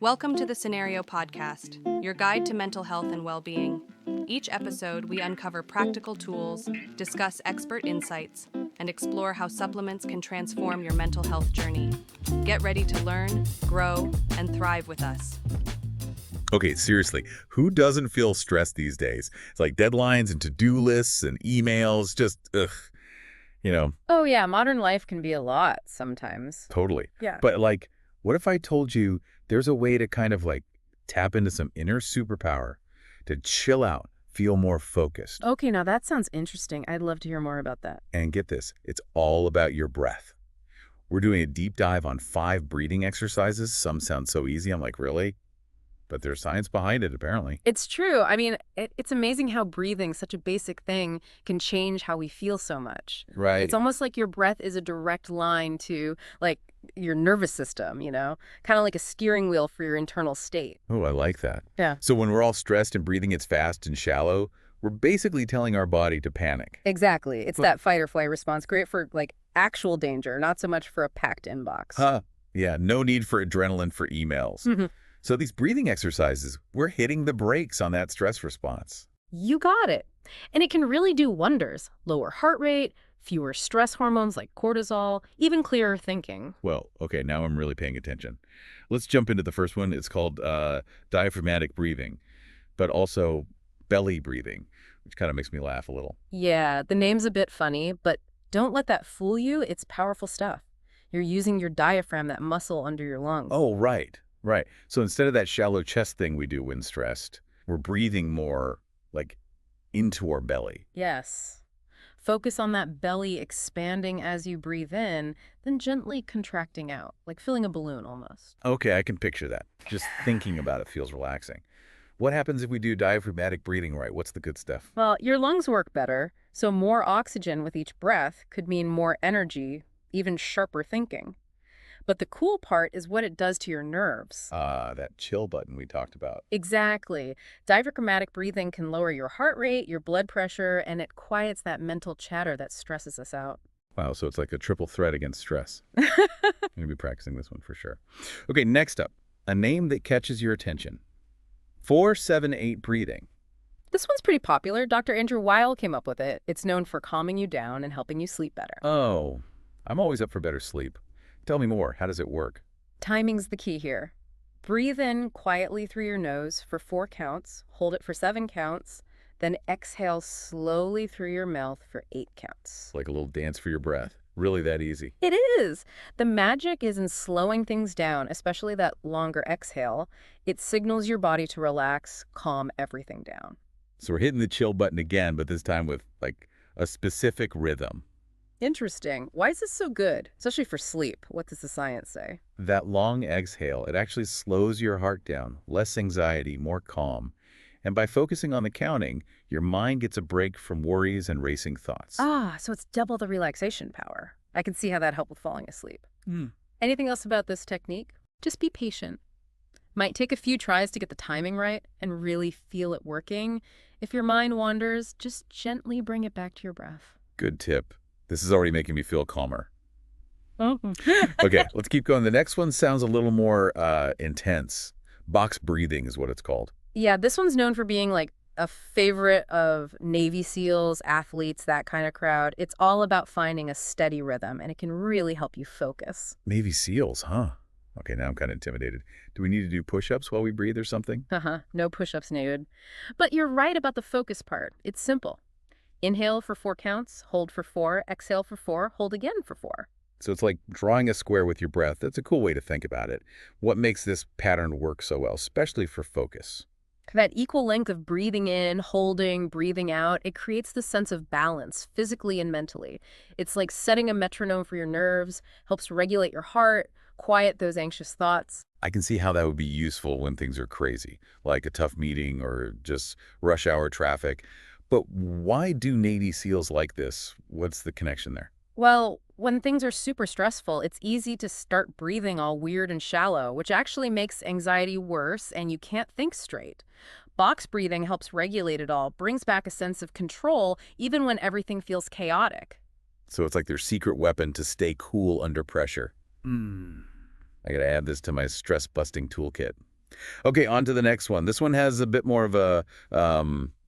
Welcome to the Cenario Podcast, your guide to mental health and well-being. Each episode, we uncover practical tools, discuss expert insights, and explore how supplements can transform your mental health journey. Get ready to learn, grow, and thrive with us. Okay, seriously, who doesn't feel stressed these days? It's like deadlines and to-do lists and emails, just, Oh, yeah, modern life can be a lot sometimes. totally. Yeah. But what if I told you there's a way to kind of tap into some inner superpower to chill out, feel more focused? Okay, now that sounds interesting. I'd love to hear more about that. And get this, it's all about your breath. We're doing a deep dive on 5 breathing exercises. Some sound so easy. I'm like, really? But there's science behind it, apparently. It's true. I mean, it's amazing how breathing, such a basic thing, can change how we feel so much. Right. It's almost like your breath is a direct line to, your nervous system, kind of like a steering wheel for your internal state. Oh, I like that. Yeah. So when we're all stressed and breathing gets fast and shallow, we're basically telling our body to panic. Exactly. It's that fight or flight response, great for, actual danger, not so much for a packed inbox. Yeah, no need for adrenaline for emails. So these breathing exercises, we're hitting the brakes on that stress response. You got it. And it can really do wonders. Lower heart rate, fewer stress hormones like cortisol, even clearer thinking. Well, okay, now I'm really paying attention. Let's jump into the first one. It's called diaphragmatic breathing, but also belly breathing, which kind of makes me laugh a little. Yeah, the name's a bit funny, but don't let that fool you. It's powerful stuff. You're using your diaphragm, that muscle under your lungs. Oh, right. So instead of that shallow chest thing we do when stressed, we're breathing more into our belly. Yes. Focus on that belly expanding as you breathe in, then gently contracting out, like filling a balloon almost. Okay, I can picture that. Just thinking about it feels relaxing. What happens if we do diaphragmatic breathing right? What's the good stuff? Well, your lungs work better, so more oxygen with each breath could mean more energy, even sharper thinking. But the cool part is what it does to your nerves. That chill button we talked about. Exactly. Diaphragmatic breathing can lower your heart rate, your blood pressure, and it quiets that mental chatter that stresses us out. Wow, so it's like a triple threat against stress. I'm going to be practicing this one for sure. Okay, next up, a name that catches your attention. 4-7-8 breathing. This one's pretty popular. Dr. Andrew Weil came up with it. It's known for calming you down and helping you sleep better. Oh, I'm always up for better sleep. Tell me more. How does it work? Timing's the key here. Breathe in quietly through your nose for 4 counts, hold it for 7 counts, then exhale slowly through your mouth for 8 counts. Like a little dance for your breath. Really that easy. It is. The magic is in slowing things down, especially that longer exhale. It signals your body to relax, calm everything down. So we're hitting the chill button again, but this time with a specific rhythm. Interesting. Why is this so good? Especially for sleep. What does the science say? That long exhale, it actually slows your heart down, less anxiety, more calm. And by focusing on the counting, your mind gets a break from worries and racing thoughts. So it's double the relaxation power. I can see how that helped with falling asleep. Anything else about this technique? Just be patient. Might take a few tries to get the timing right and really feel it working. If your mind wanders, just gently bring it back to your breath. Good tip. This is already making me feel calmer. Okay, let's keep going. The next one sounds a little more intense. Box breathing is what it's called. Yeah, this one's known for being a favorite of Navy SEALs, athletes, that kind of crowd. It's all about finding a steady rhythm, and it can really help you focus. Navy SEALs, huh? Okay, now I'm kind of intimidated. Do we need to do push-ups while we breathe or something? No push-ups needed. But you're right about the focus part. It's simple. Inhale for 4 counts, hold for 4, exhale for 4, hold again for 4. So it's like drawing a square with your breath. That's a cool way to think about it. What makes this pattern work so well, especially for focus? That equal length of breathing in, holding, breathing out, it creates this sense of balance, physically and mentally. It's like setting a metronome for your nerves, helps regulate your heart, quiet those anxious thoughts. I can see how that would be useful when things are crazy, like a tough meeting or just rush hour traffic. But why do Navy SEALs like this? What's the connection there? Well, when things are super stressful, it's easy to start breathing all weird and shallow, which actually makes anxiety worse and you can't think straight. Box breathing helps regulate it all, brings back a sense of control even when everything feels chaotic. So it's like their secret weapon to stay cool under pressure. I gotta add this to my stress-busting toolkit. Okay, on to the next one. This one has a bit more of a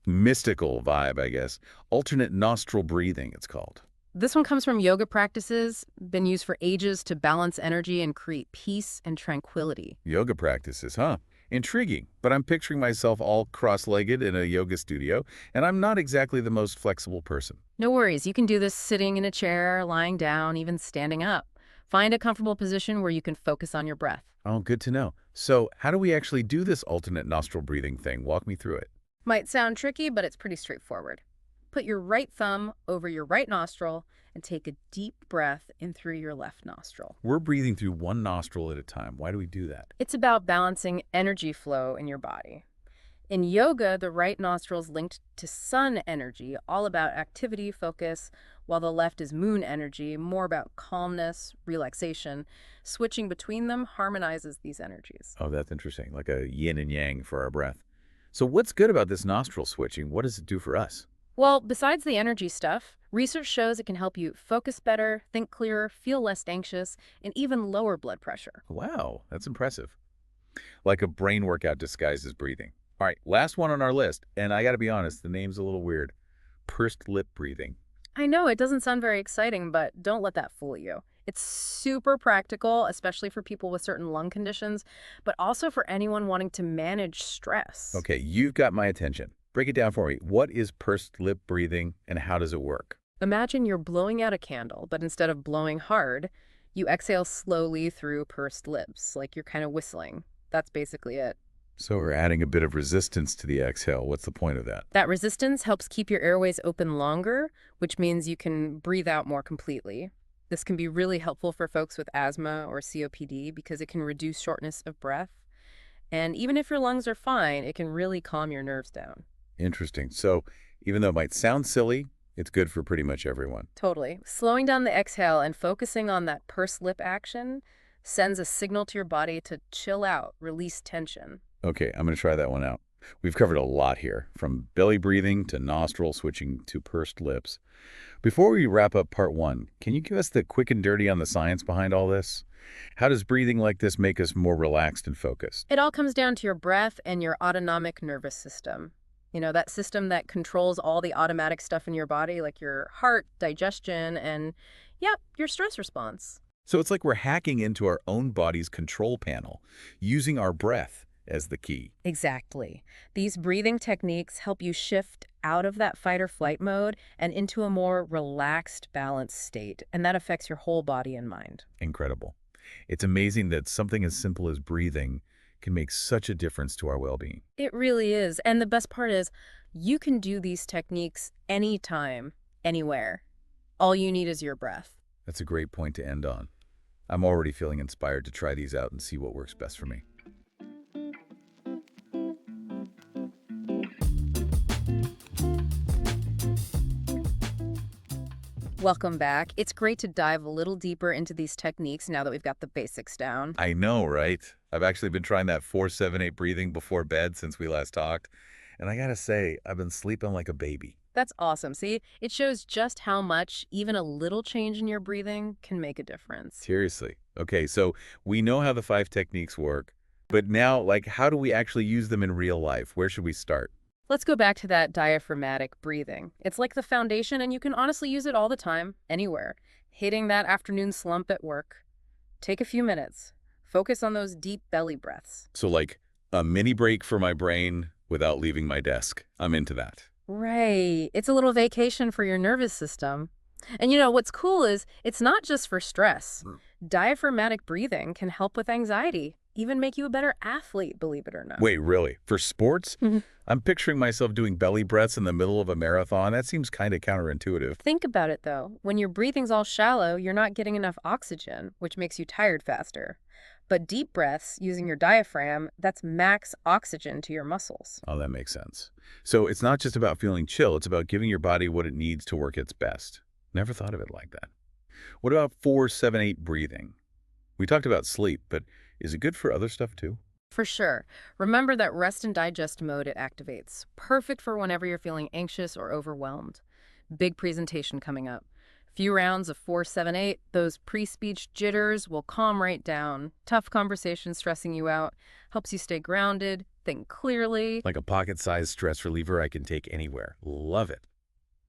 mystical vibe, I guess. Alternate nostril breathing, it's called. This one comes from yoga practices, been used for ages to balance energy and create peace and tranquility. Yoga practices, huh? Intriguing, but I'm picturing myself all cross-legged in a yoga studio, and I'm not exactly the most flexible person. No worries, you can do this sitting in a chair, lying down, even standing up. Find a comfortable position where you can focus on your breath. Oh, good to know. So how do we actually do this alternate nostril breathing thing? Walk me through it. Might sound tricky, but it's pretty straightforward. Put your right thumb over your right nostril and take a deep breath in through your left nostril. We're breathing through one nostril at a time. Why do we do that? It's about balancing energy flow in your body. In yoga, the right nostril is linked to sun energy, all about activity, focus, while the left is moon energy, more about calmness, relaxation. Switching between them harmonizes these energies. Oh, that's interesting, like a yin and yang for our breath. So what's good about this nostril switching? What does it do for us? Well, besides the energy stuff, research shows it can help you focus better, think clearer, feel less anxious, and even lower blood pressure. Wow, that's impressive. Like a brain workout disguised as breathing. All right, last one on our list, and I gotta be honest, the name's a little weird. Pursed lip breathing. I know it doesn't sound very exciting, but don't let that fool you. It's super practical, especially for people with certain lung conditions, but also for anyone wanting to manage stress. Okay, you've got my attention. Break it down for me. What is pursed lip breathing, and how does it work? Imagine you're blowing out a candle, but instead of blowing hard, you exhale slowly through pursed lips, like you're kind of whistling. That's basically it. So we're adding a bit of resistance to the exhale. What's the point of that? That resistance helps keep your airways open longer, which means you can breathe out more completely. This can be really helpful for folks with asthma or COPD because it can reduce shortness of breath. And even if your lungs are fine, it can really calm your nerves down. Interesting. So even though it might sound silly, it's good for pretty much everyone. Totally. Slowing down the exhale and focusing on that pursed lip action sends a signal to your body to chill out, release tension. Okay, I'm going to try that one out. We've covered a lot here, from belly breathing to nostril switching to pursed lips. Before we wrap up part one, can you give us the quick and dirty on the science behind all this? How does breathing like this make us more relaxed and focused? It all comes down to your breath and your autonomic nervous system. You know, that system that controls all the automatic stuff in your body, like your heart, digestion, and, yep, your stress response. So it's like we're hacking into our own body's control panel, using our breath as the key. Exactly. These breathing techniques help you shift out of that fight or flight mode and into a more relaxed, balanced state, and that affects your whole body and mind. Incredible. It's amazing that something as simple as breathing can make such a difference to our well-being. It really is. And the best part is you can do these techniques anytime, anywhere. All you need is your breath. That's a great point to end on. I'm already feeling inspired to try these out and see what works best for me. Welcome back. It's great to dive a little deeper into these techniques now that we've got the basics down. I know, right? I've actually been trying that 4-7-8 breathing before bed since we last talked. And I gotta say, I've been sleeping like a baby. That's awesome. See, it shows just how much even a little change in your breathing can make a difference. Seriously. Okay, so we know how the 5 techniques work, but now, how do we actually use them in real life? Where should we start? Let's go back to that diaphragmatic breathing. It's like the foundation, and you can honestly use it all the time, anywhere. Hitting that afternoon slump at work. Take a few minutes. Focus on those deep belly breaths. So like a mini break for my brain without leaving my desk. I'm into that. Right. It's a little vacation for your nervous system. And you know, what's cool is it's not just for stress. Diaphragmatic breathing can help with anxiety, even make you a better athlete, believe it or not. Wait, really? For sports? Mhm. I'm picturing myself doing belly breaths in the middle of a marathon. That seems kind of counterintuitive. Think about it, though. When your breathing's all shallow, you're not getting enough oxygen, which makes you tired faster. But deep breaths, using your diaphragm, that's max oxygen to your muscles. Oh, that makes sense. So it's not just about feeling chill. It's about giving your body what it needs to work its best. Never thought of it like that. What about 4-7-8 breathing? We talked about sleep, but is it good for other stuff too? For sure. Remember that rest and digest mode it activates. Perfect for whenever you're feeling anxious or overwhelmed. Big presentation coming up. Few rounds of 4-7-8, those pre-speech jitters will calm right down. Tough conversations stressing you out helps you stay grounded, think clearly. Like a pocket-sized stress reliever I can take anywhere. Love it.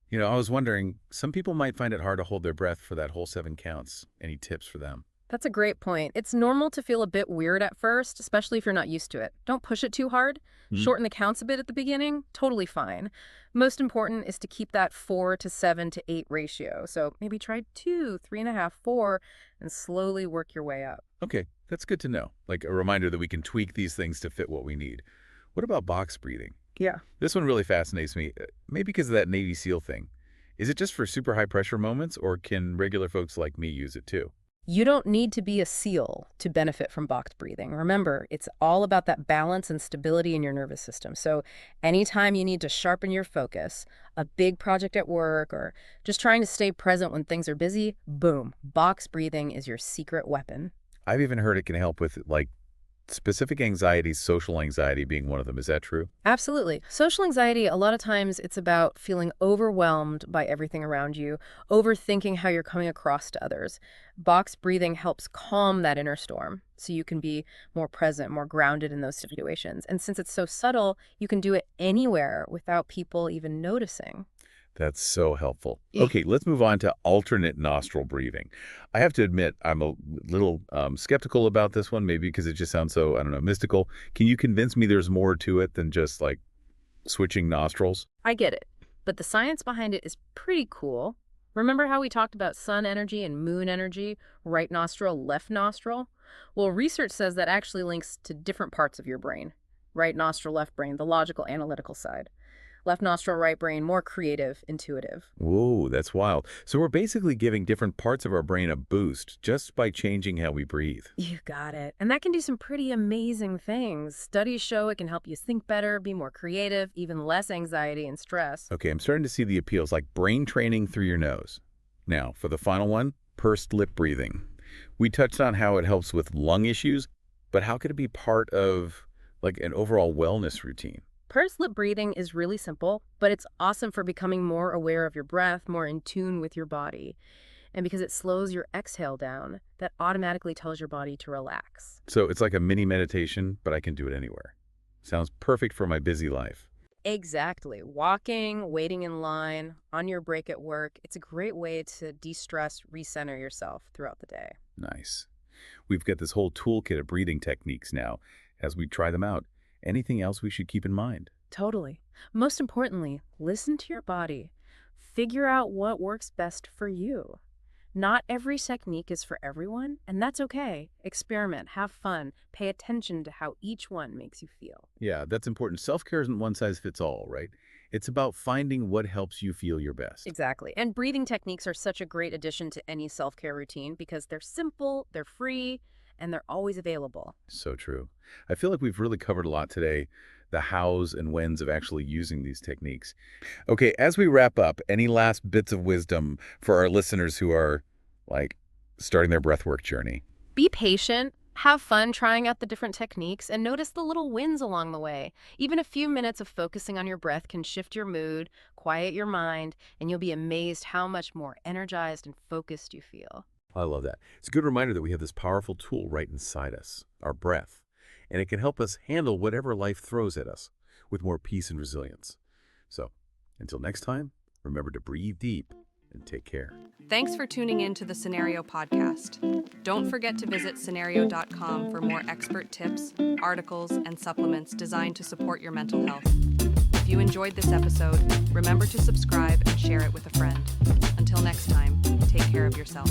You know, I was wondering, some people might find it hard to hold their breath for that whole 7 counts. Any tips for them? That's a great point. It's normal to feel a bit weird at first, especially if you're not used to it. Don't push it too hard. Shorten the counts a bit at the beginning. Totally fine. Most important is to keep that 4 to 7 to 8 ratio. So maybe try 2, 3.5, 4, and slowly work your way up. Okay, that's good to know. Like a reminder that we can tweak these things to fit what we need. What about box breathing? Yeah. This one really fascinates me, maybe because of that Navy SEAL thing. Is it just for super high pressure moments, or can regular folks like me use it too? You don't need to be a SEAL to benefit from box breathing. Remember, it's all about that balance and stability in your nervous system. So anytime you need to sharpen your focus, a big project at work, or just trying to stay present when things are busy, boom, box breathing is your secret weapon. I've even heard it can help with, like, specific anxieties, social anxiety being one of them. Is that true? Absolutely. Social anxiety, a lot of times it's about feeling overwhelmed by everything around you, overthinking how you're coming across to others. Box breathing helps calm that inner storm so you can be more present, more grounded in those situations. And since it's so subtle, you can do it anywhere without people even noticing. That's so helpful. Okay, let's move on to alternate nostril breathing. I have to admit, I'm a little skeptical about this one, maybe because it just sounds so, I don't know, mystical. Can you convince me there's more to it than just like switching nostrils? I get it, but the science behind it is pretty cool. Remember how we talked about sun energy and moon energy, right nostril, left nostril? Well, research says that actually links to different parts of your brain. Right nostril, left brain, the logical, analytical side. Left nostril, right brain, more creative, intuitive. Whoa, that's wild. So we're basically giving different parts of our brain a boost just by changing how we breathe. You got it. And that can do some pretty amazing things. Studies show it can help you think better, be more creative, even less anxiety and stress. Okay, I'm starting to see the appeals, like brain training through your nose. Now, for the final one, pursed lip breathing. We touched on how it helps with lung issues, but how could it be part of like an overall wellness routine? Pursed lip breathing is really simple, but it's awesome for becoming more aware of your breath, more in tune with your body. And because it slows your exhale down, that automatically tells your body to relax. So it's like a mini meditation, but I can do it anywhere. Sounds perfect for my busy life. Exactly. Walking, waiting in line, on your break at work, it's a great way to de-stress, recenter yourself throughout the day. Nice. We've got this whole toolkit of breathing techniques now as we try them out. Anything else we should keep in mind? Totally. Most importantly, listen to your body. Figure out what works best for you. Not every technique is for everyone, and that's okay. Experiment, have fun, pay attention to how each one makes you feel. Yeah, that's important. Self-care isn't one size fits all, right? It's about finding what helps you feel your best. Exactly. And breathing techniques are such a great addition to any self-care routine because they're simple, they're free, and they're always available. So true. I feel like we've really covered a lot today, the hows and whens of actually using these techniques. Okay, as we wrap up, any last bits of wisdom for our listeners who are, like, starting their breathwork journey? Be patient, have fun trying out the different techniques, and notice the little wins along the way. Even a few minutes of focusing on your breath can shift your mood, quiet your mind, and you'll be amazed how much more energized and focused you feel. I love that. It's a good reminder that we have this powerful tool right inside us, our breath, and it can help us handle whatever life throws at us with more peace and resilience. So, until next time, remember to breathe deep and take care. Thanks for tuning in to the Cenario Podcast. Don't forget to visit Cenario.com for more expert tips, articles, and supplements designed to support your mental health. If you enjoyed this episode, remember to subscribe and share it with a friend. Until next time, take care of yourself.